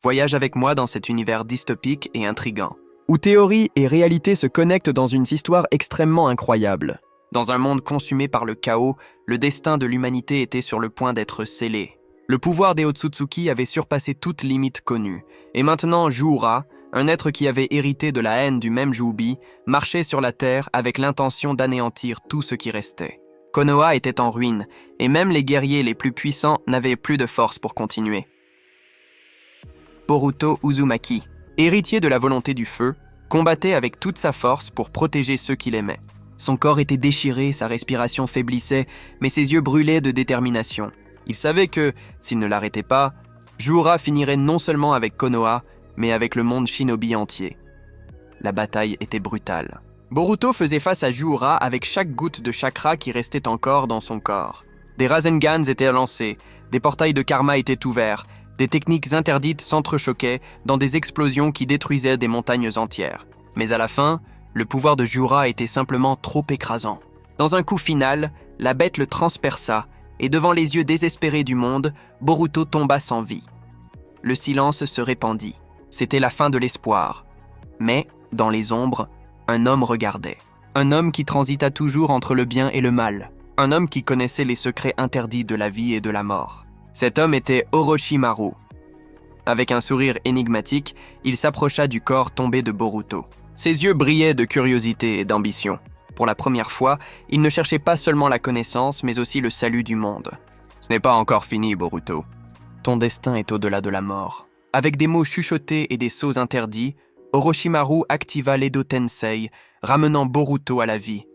Voyage avec moi dans cet univers dystopique et intrigant, où théorie et réalité se connectent dans une histoire extrêmement incroyable. Dans un monde consumé par le chaos, le destin de l'humanité était sur le point d'être scellé. Le pouvoir des Otsutsuki avait surpassé toute limite connue, et maintenant Juura, un être qui avait hérité de la haine du même Jubi, marchait sur la terre avec l'intention d'anéantir tout ce qui restait. Konoha était en ruine, et même les guerriers les plus puissants n'avaient plus de force pour continuer. Boruto Uzumaki, héritier de la volonté du feu, combattait avec toute sa force pour protéger ceux qu'il aimait. Son corps était déchiré, sa respiration faiblissait, mais ses yeux brûlaient de détermination. Il savait que, s'il ne l'arrêtait pas, Juura finirait non seulement avec Konoha, mais avec le monde shinobi entier. La bataille était brutale. Boruto faisait face à Juura avec chaque goutte de chakra qui restait encore dans son corps. Des Rasengans étaient lancés, des portails de karma étaient ouverts, des techniques interdites s'entrechoquaient dans des explosions qui détruisaient des montagnes entières. Mais à la fin, le pouvoir de Juura était simplement trop écrasant. Dans un coup final, la bête le transperça, et devant les yeux désespérés du monde, Boruto tomba sans vie. Le silence se répandit. C'était la fin de l'espoir. Mais, dans les ombres, un homme regardait. Un homme qui transita toujours entre le bien et le mal. Un homme qui connaissait les secrets interdits de la vie et de la mort. Cet homme était Orochimaru. Avec un sourire énigmatique, il s'approcha du corps tombé de Boruto. Ses yeux brillaient de curiosité et d'ambition. Pour la première fois, il ne cherchait pas seulement la connaissance, mais aussi le salut du monde. « Ce n'est pas encore fini, Boruto. Ton destin est au-delà de la mort. » Avec des mots chuchotés et des sauts interdits, Orochimaru activa l'Edo Tensei, ramenant Boruto à la vie.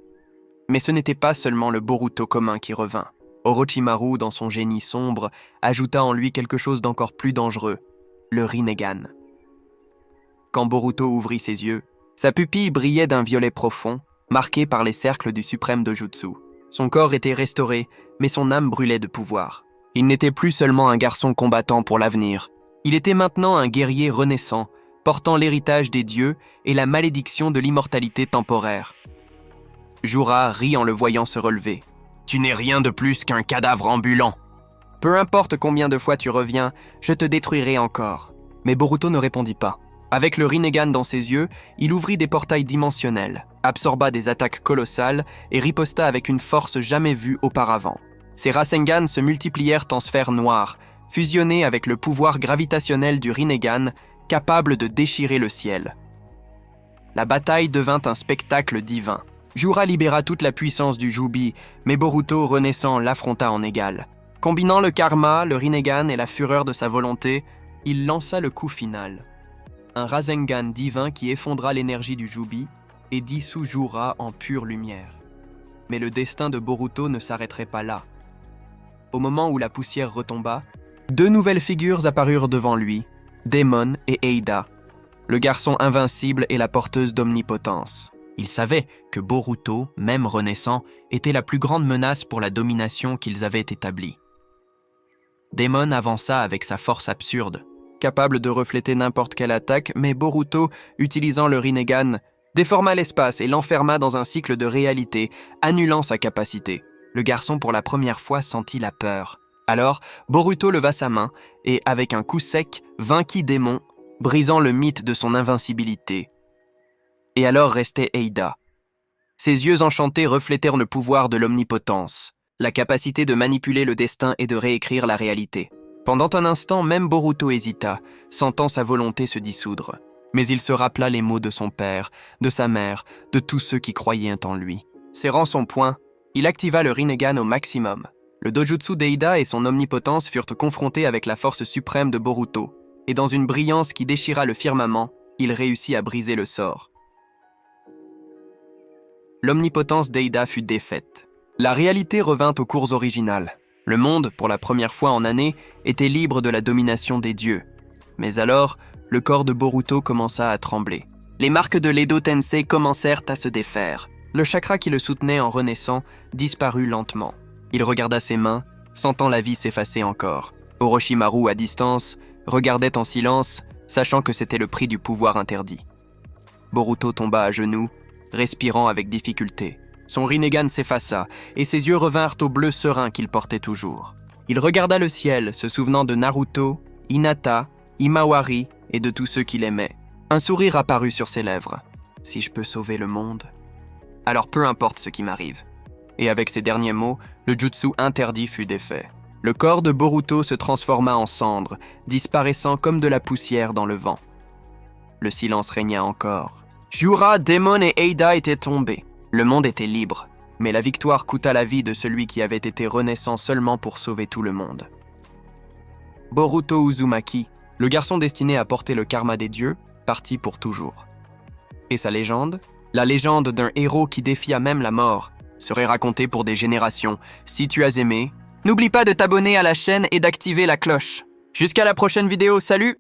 Mais ce n'était pas seulement le Boruto commun qui revint. Orochimaru, dans son génie sombre, ajouta en lui quelque chose d'encore plus dangereux, le Rinnegan. Quand Boruto ouvrit ses yeux, sa pupille brillait d'un violet profond, marqué par les cercles du suprême Dojutsu. Son corps était restauré, mais son âme brûlait de pouvoir. Il n'était plus seulement un garçon combattant pour l'avenir. Il était maintenant un guerrier renaissant, portant l'héritage des dieux et la malédiction de l'immortalité temporaire. Juura rit en le voyant se relever. « Tu n'es rien de plus qu'un cadavre ambulant. Peu importe combien de fois tu reviens, je te détruirai encore. » Mais Boruto ne répondit pas. Avec le Rinnegan dans ses yeux, il ouvrit des portails dimensionnels, absorba des attaques colossales et riposta avec une force jamais vue auparavant. Ses Rasengan se multiplièrent en sphères noires, fusionnés avec le pouvoir gravitationnel du Rinnegan, capable de déchirer le ciel. La bataille devint un spectacle divin. Juura libéra toute la puissance du Jubi, mais Boruto, renaissant, l'affronta en égal. Combinant le karma, le Rinnegan et la fureur de sa volonté, il lança le coup final. Un Rasengan divin qui effondra l'énergie du Jubi et dissout Juura en pure lumière. Mais le destin de Boruto ne s'arrêterait pas là. Au moment où la poussière retomba, deux nouvelles figures apparurent devant lui, Daemon et Eida, le garçon invincible et la porteuse d'omnipotence. Il savait que Boruto, même renaissant, était la plus grande menace pour la domination qu'ils avaient établie. Daemon avança avec sa force absurde, capable de refléter n'importe quelle attaque, mais Boruto, utilisant le Rinnegan, déforma l'espace et l'enferma dans un cycle de réalité, annulant sa capacité. Le garçon pour la première fois sentit la peur. Alors, Boruto leva sa main et, avec un coup sec, vainquit Daemon, brisant le mythe de son invincibilité. Et alors restait Eida. Ses yeux enchantés reflétèrent le pouvoir de l'omnipotence, la capacité de manipuler le destin et de réécrire la réalité. Pendant un instant, même Boruto hésita, sentant sa volonté se dissoudre. Mais il se rappela les mots de son père, de sa mère, de tous ceux qui croyaient en lui. Serrant son poing, il activa le Rinnegan au maximum. Le dojutsu d'Eida et son omnipotence furent confrontés avec la force suprême de Boruto, et dans une brillance qui déchira le firmament, il réussit à briser le sort. L'omnipotence d'Eida fut défaite. La réalité revint aux cours originales. Le monde, pour la première fois en années, était libre de la domination des dieux. Mais alors, le corps de Boruto commença à trembler. Les marques de l'Edo Tensei commencèrent à se défaire. Le chakra qui le soutenait en renaissant disparut lentement. Il regarda ses mains, sentant la vie s'effacer encore. Orochimaru, à distance, regardait en silence, sachant que c'était le prix du pouvoir interdit. Boruto tomba à genoux, respirant avec difficulté. Son Rinnegan s'effaça, et ses yeux revinrent au bleu serein qu'il portait toujours. Il regarda le ciel, se souvenant de Naruto, Hinata, Himawari et de tous ceux qu'il aimait. Un sourire apparut sur ses lèvres. Si je peux sauver le monde, alors peu importe ce qui m'arrive. Et avec ces derniers mots, le jutsu interdit fut défait. Le corps de Boruto se transforma en cendres, disparaissant comme de la poussière dans le vent. Le silence régna encore. Jura, Demon et Eida étaient tombés. Le monde était libre, mais la victoire coûta la vie de celui qui avait été renaissant seulement pour sauver tout le monde. Boruto Uzumaki, le garçon destiné à porter le karma des dieux, partit pour toujours. Et sa légende, la légende d'un héros qui défia même la mort, serait racontée pour des générations. Si tu as aimé, n'oublie pas de t'abonner à la chaîne et d'activer la cloche. Jusqu'à la prochaine vidéo, salut!